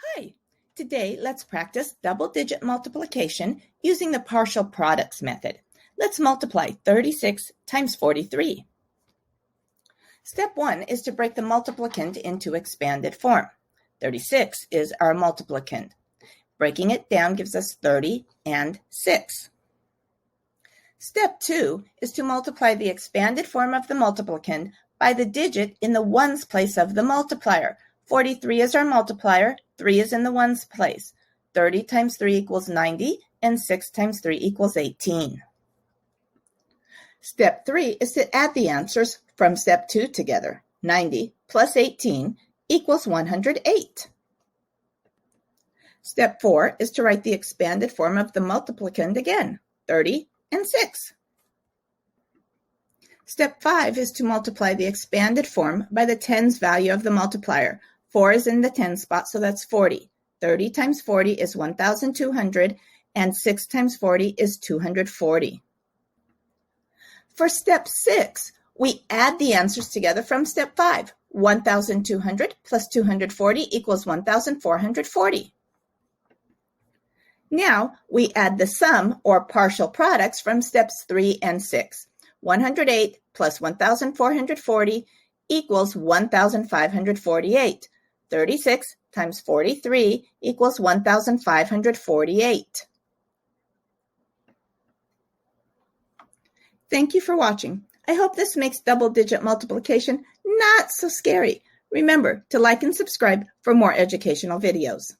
Hi! Today, let's practice double-digit multiplication using the partial products method. Let's multiply 36 times 43. Step 1 is to break the multiplicand into expanded form. 36 is our multiplicand. Breaking it down gives us 30 and 6. Step 2 is to multiply the expanded form of the multiplicand by the digit in the ones place of the multiplier. 43 is our multiplier, 3 is in the ones place. 30 times 3 equals 90, and 6 times 3 equals 18. Step 3 is to add the answers from step 2 together. 90 plus 18 equals 108. Step 4 is to write the expanded form of the multiplicand again, 30 and 6. Step 5 is to multiply the expanded form by the tens value of the multiplier. 4 is in the tens spot, so that's 40. 30 times 40 is 1,200, and 6 times 40 is 240. For step 6, we add the answers together from step 5. 1,200 plus 240 equals 1,440. Now, we add the sum or partial products from steps 3 and 6. 108 plus 1,440 equals 1,548. 36 times 43 equals 1,548. Thank you for watching. I hope this makes double-digit multiplication not so scary. Remember to like and subscribe for more educational videos.